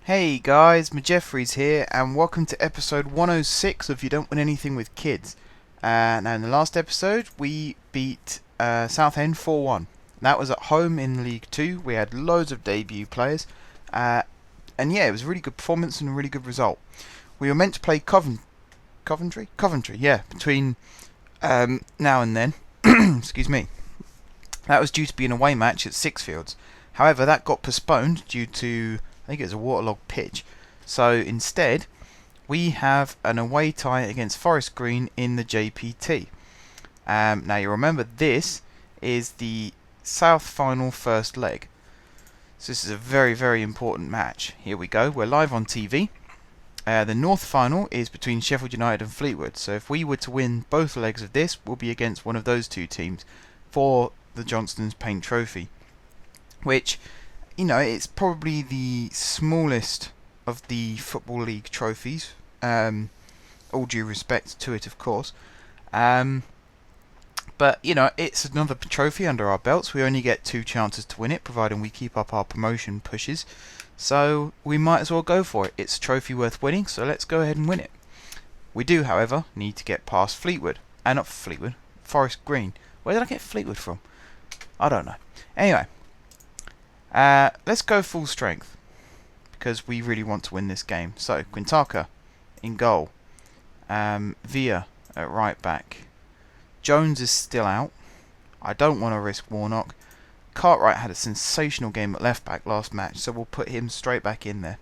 Hey guys, Majeffries here, and welcome to episode 106 of You Don't Win Anything with Kids. Now in the last episode, we beat Southend 4-1. That was at home in League 2. We had loads of debut players, and yeah, it was a really good performance and a really good result. We were meant to play Coventry, yeah, between now and then. Excuse me. That was due to be an away match at Sixfields. However, that got postponed due to, I think it was a waterlogged pitch. So instead, we have an away tie against Forest Green in the JPT. Now you remember this is the South final first leg. So this is a very, very important match. Here we go. We're live on TV. The North final is between Sheffield United and Fleetwood. So if we were to win both legs of this, we'll be against one of those two teams for the Johnston's Paint Trophy, which, you know, it's probably the smallest of the Football League trophies, all due respect to it, of course. But, you know, it's another trophy under our belts. We only get 2 chances to win it, providing we keep up our promotion pushes. So we might as well go for it. It's a trophy worth winning, so let's go ahead and win it. We do, however, need to get past Fleetwood. Not Fleetwood, Forest Green. Where did I get Fleetwood from? I don't know. Anyway. Let's go full strength, because we really want to win this game. So, Quintaka in goal. Villa at right back. Jones is still out. I don't want to risk Warnock. Cartwright had a sensational game at left back last match, so we'll put him straight back in there.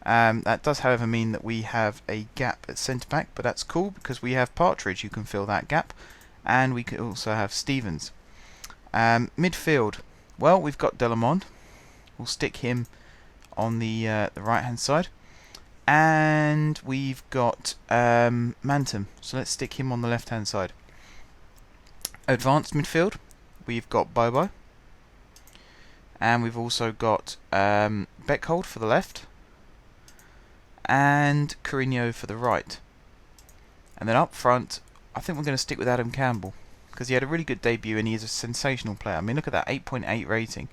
That does, however, mean that we have a gap at centre back, but that's cool because we have Partridge who can fill that gap, and we could also have Stevens. Midfield. Well, we've got Delamond. We'll stick him on the right hand side, and we've got Mantum. So let's stick him on the left hand side. Advanced midfield. We've got Bobo, and we've also got Beckhold for the left, and Carino for the right. And then up front, I think we're going to stick with Adam Campbell, because he had a really good debut and he is a sensational player. I mean, look at that 8.8 rating.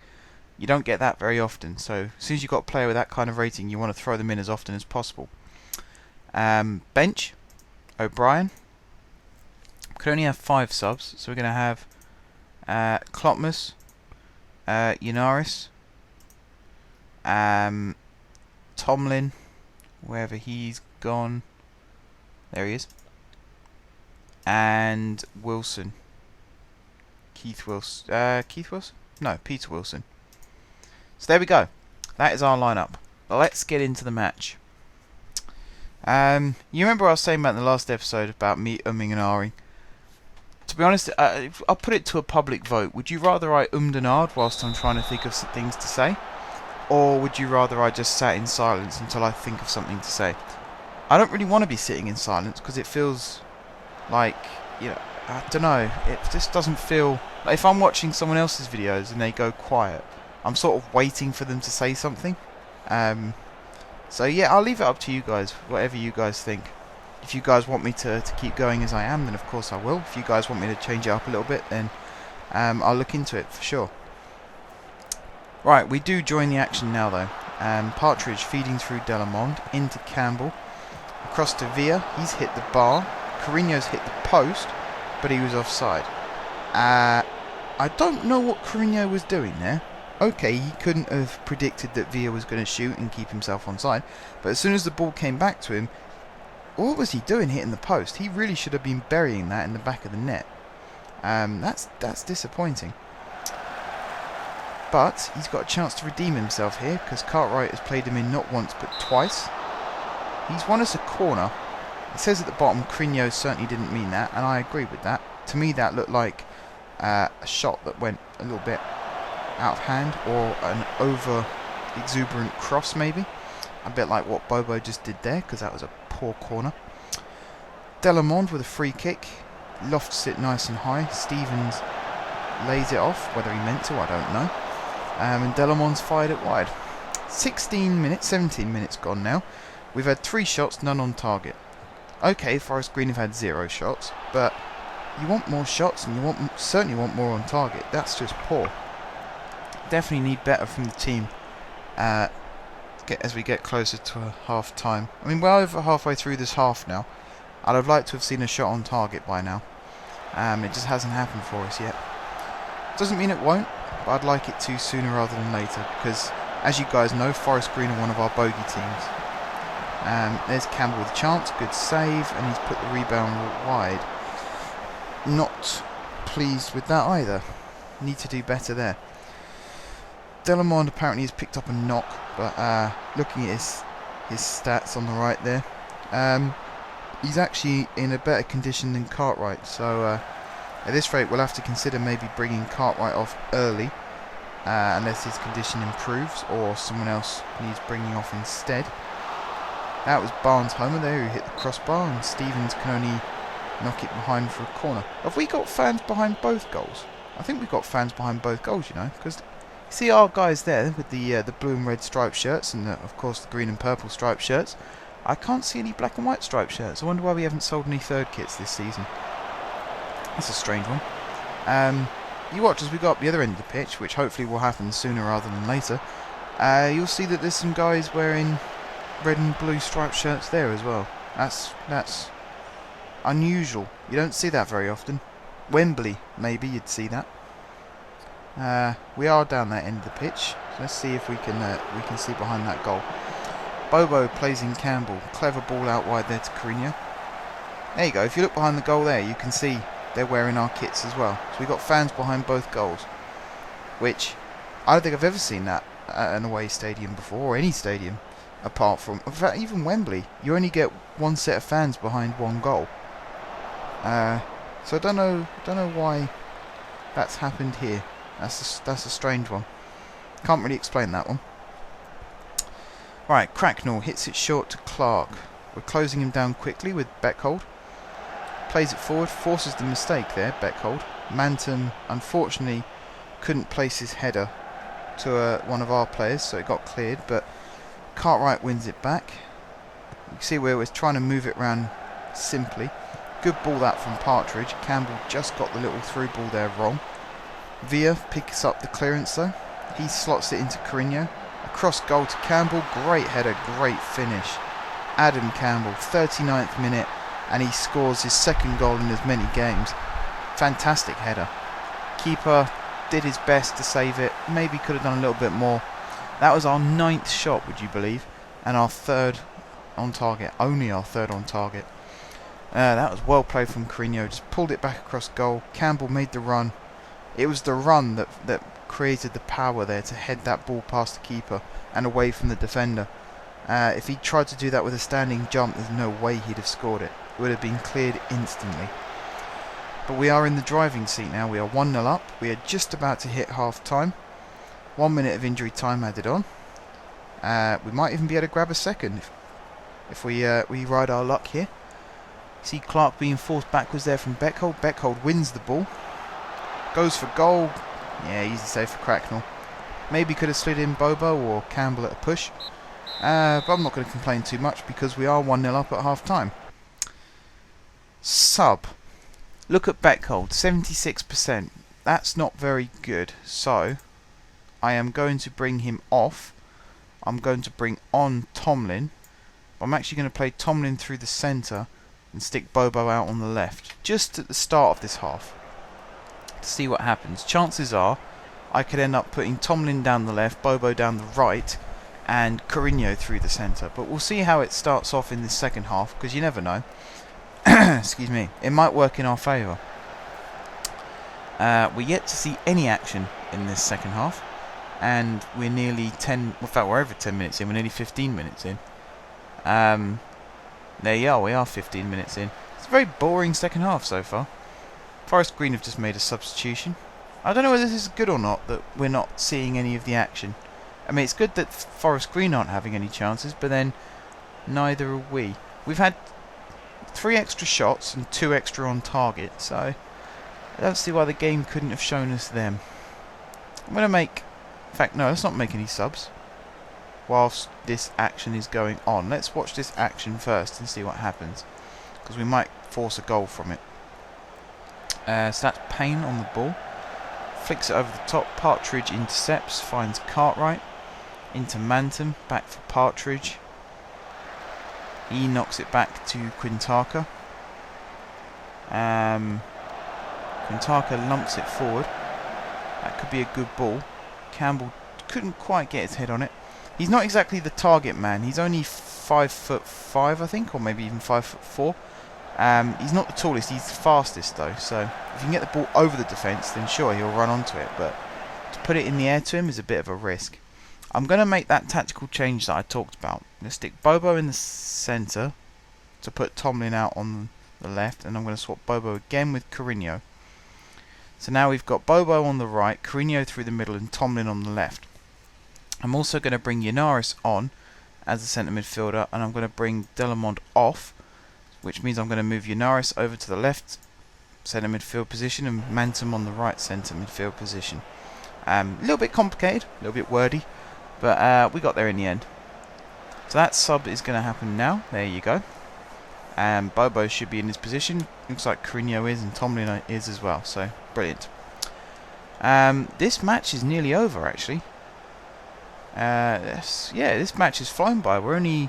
You don't get that very often, so as soon as you've got a player with that kind of rating, you want to throw them in as often as possible. Bench, O'Brien. Could only have 5 subs, so we're going to have Klotmas, Unaris, Tomlin, wherever he's gone. There he is. And Wilson. Keith Wilson? No, Peter Wilson. So there we go. That is our lineup. Let's get into the match. You remember what I was saying about in the last episode about me umming and ahhing? To be honest, I'll put it to a public vote. Would you rather I ummed and ahed whilst I'm trying to think of some things to say? Or would you rather I just sat in silence until I think of something to say? I don't really want to be sitting in silence because it feels like, you know, I don't know, it just doesn't feel like if I'm watching someone else's videos and they go quiet, I'm sort of waiting for them to say something. So yeah, I'll leave it up to you guys, whatever you guys think. If you guys want me to keep going as I am, then of course I will. If you guys want me to change it up a little bit, then I'll look into it for sure. Right, we do join the action now though. Partridge feeding through Delamond into Campbell, across to Villa. He's hit the bar. Carino's hit the post, but he was offside. I don't know what Carino was doing there. Okay, he couldn't have predicted that Villa was going to shoot and keep himself onside, but as soon as the ball came back to him, what was he doing hitting the post? He really should have been burying that in the back of the net. That's disappointing. But he's got a chance to redeem himself here, because Cartwright has played him in not once but twice. He's won us a corner. It says at the bottom, Carino certainly didn't mean that, and I agree with that. To me, that looked like a shot that went a little bit out of hand, or an over-exuberant cross, maybe. A bit like what Bobo just did there, because that was a poor corner. Delamond with a free kick. Lofts it nice and high. Stevens lays it off, whether he meant to, I don't know. And Delamond's fired it wide. 17 minutes gone now. We've had 3 shots, none on target. Okay, Forest Green have had 0 shots, but you want more shots and you certainly want more on target. That's just poor. Definitely need better from the team as we get closer to half time. I mean, we're over halfway through this half now. I'd have liked to have seen a shot on target by now. It just hasn't happened for us yet. Doesn't mean it won't, but I'd like it to sooner rather than later, because as you guys know, Forest Green are one of our bogey teams. There's Campbell with a chance, good save, and he's put the rebound wide. Not pleased with that either. Need to do better there. Delamond apparently has picked up a knock, but looking at his stats on the right there, he's actually in a better condition than Cartwright, so at this rate we'll have to consider maybe bringing Cartwright off early, unless his condition improves or someone else needs bringing off instead. That was Barnes' homer there who hit the crossbar, and Stevens can only knock it behind for a corner. Have we got fans behind both goals? I think we've got fans behind both goals, you know, because see our guys there with the blue and red striped shirts and of course the green and purple striped shirts. I can't see any black and white striped shirts. I wonder why we haven't sold any third kits this season. That's a strange one. You watch as we go up the other end of the pitch, which hopefully will happen sooner rather than later. You'll see that there's some guys wearing red and blue striped shirts there as well. That's unusual. You don't see that very often. Wembley, maybe you'd see that. We are down that end of the pitch. So let's see if we can see behind that goal. Bobo plays in Campbell. Clever ball out wide there to Carino. There you go. If you look behind the goal there, you can see they're wearing our kits as well. So we've got fans behind both goals, which I don't think I've ever seen that at an away stadium before, or any stadium, apart from, in fact, even Wembley. You only get one set of fans behind one goal. So I don't know why that's happened here. That's a strange one. Can't really explain that one. Right, Cracknell hits it short to Clark. We're closing him down quickly with Beckhold. Plays it forward, forces the mistake there, Beckhold. Manton, unfortunately, couldn't place his header to one of our players, so it got cleared, but Cartwright wins it back. You can see where we're trying to move it round simply. Good ball that from Partridge. Campbell just got the little through ball there wrong. Villa picks up the clearance though. He slots it into Carino. Across goal to Campbell. Great header, great finish. Adam Campbell, 39th minute, and he scores his second goal in as many games. Fantastic header. Keeper did his best to save it. Maybe could have done a little bit more. That was our 9th shot, would you believe? And our 3rd on target. Only our 3rd on target. That was well played from Carino. Just pulled it back across goal. Campbell made the run. It was the run that created the power there to head that ball past the keeper and away from the defender. If he tried to do that with a standing jump, there's no way he'd have scored it. It would have been cleared instantly. But we are in the driving seat now. We are 1-0 up. We are just about to hit half time. 1 minute of injury time added on. We might even be able to grab a second if we ride our luck here. See Clark being forced backwards there from Beckhold. Beckhold wins the ball. Goes for goal. Yeah, easy save for Cracknell. Maybe could have slid in Bobo or Campbell at a push. But I'm not going to complain too much because we are 1-0 up at half time. Sub. Look at Beckhold, 76%. That's not very good. So, I am going to bring him off. I'm going to bring on Tomlin. I'm actually going to play Tomlin through the centre and stick Bobo out on the left. Just at the start of this half. To see what happens. Chances are I could end up putting Tomlin down the left, Bobo down the right, and Carino through the centre. But we'll see how it starts off in this second half, because you never know. Excuse me. It might work in our favour. We're yet to see any action in this second half, and we're nearly 10. In fact, we're over 10 minutes in. We're nearly 15 minutes in. There you are. We are 15 minutes in. It's a very boring second half so far. Forest Green have just made a substitution. I don't know whether this is good or not that we're not seeing any of the action. I mean, it's good that Forest Green aren't having any chances, but then neither are we. We've had 3 extra shots and 2 extra on target, so I don't see why the game couldn't have shown us them. I'm going to make... In fact, no, let's not make any subs whilst this action is going on. Let's watch this action first and see what happens, because we might force a goal from it. So that's Payne on the ball. Flicks it over the top. Partridge intercepts, finds Cartwright. into Manton, back for Partridge. He knocks it back to Quintaka. Quintaka lumps it forward. That could be a good ball. Campbell couldn't quite get his head on it. He's not exactly the target man. He's only 5'5", I think, or maybe even 5'4". He's not the tallest. He's the fastest though. So if you can get the ball over the defence, then sure, he'll run onto it. But to put it in the air to him is a bit of a risk. I'm going to make that tactical change that I talked about. I'm going to stick Bobo in the centre to put Tomlin out on the left, and I'm going to swap Bobo again with Carino. So now we've got Bobo on the right, Carino through the middle, and Tomlin on the left. I'm also going to bring Yanaris on as a centre midfielder, and I'm going to bring Delamont off, which means I'm going to move Yanaris over to the left centre midfield position and Mantum on the right centre midfield position. A little bit complicated, a little bit wordy, but we got there in the end. So that sub is going to happen now. There you go. Bobo should be in his position. Looks like Carino is, and Tomlin is as well. So brilliant. This match is nearly over, actually. Yeah, this match has flown by. We're only, in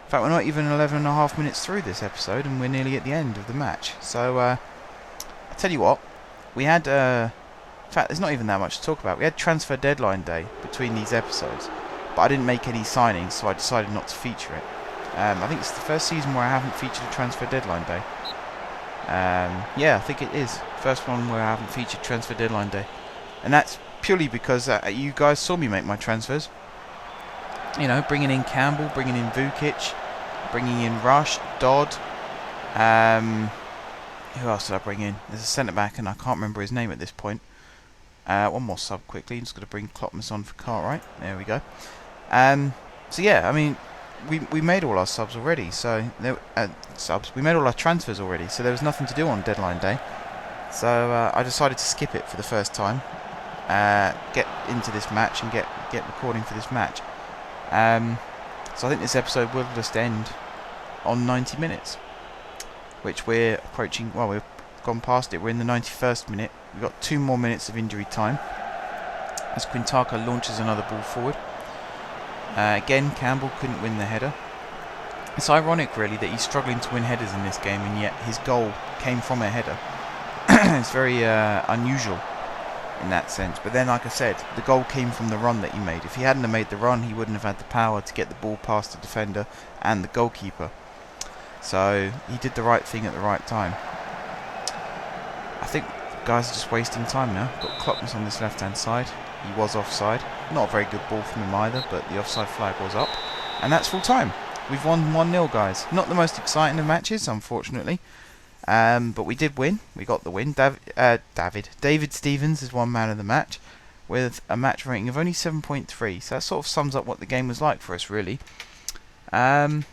fact, we're not even 11.5 minutes through this episode, and we're nearly at the end of the match. So I tell you what, we had. In fact, there's not even that much to talk about. We had transfer deadline day between these episodes, but I didn't make any signings, so I decided not to feature it. I think it's the first season where I haven't featured a transfer deadline day. Yeah, I think it is. First one where I haven't featured transfer deadline day. And that's purely because you guys saw me make my transfers. You know, bringing in Campbell, bringing in Vukic, bringing in Rush, Dodd. Who else did I bring in? There's a centre-back and I can't remember his name at this point. One more sub quickly. I'm just going to bring Klopmas on for Cartwright. There we go. So yeah, I mean, we made all our subs already. So we made all our transfers already. So there was nothing to do on deadline day. So I decided to skip it for the first time. Get into this match and get recording for this match. So I think this episode will just end on 90 minutes, which we're approaching. Well, we've gone past it. We're in the 91st minute. We've got 2 more minutes of injury time as Quintaka launches another ball forward. Again, Campbell couldn't win the header. It's ironic, really, that he's struggling to win headers in this game, and yet his goal came from a header. It's very unusual in that sense. But then, like I said, the goal came from the run that he made. If he hadn't have made the run, he wouldn't have had the power to get the ball past the defender and the goalkeeper. So he did the right thing at the right time. I think guys are just wasting time now. Got Klopmas on this left-hand side. He was offside. Not a very good ball from him either, but the offside flag was up. And that's full time. We've won 1-0, guys. Not the most exciting of matches, unfortunately. But we did win. We got the win. David Stevens is one man of the match with a match rating of only 7.3. So that sort of sums up what the game was like for us, really. And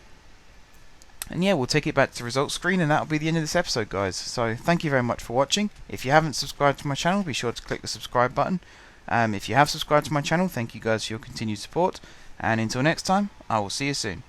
yeah, we'll take it back to the results screen, and that'll be the end of this episode, guys. So thank you very much for watching. If you haven't subscribed to my channel, be sure to click the subscribe button. If you have subscribed to my channel, thank you guys for your continued support. And until next time, I will see you soon.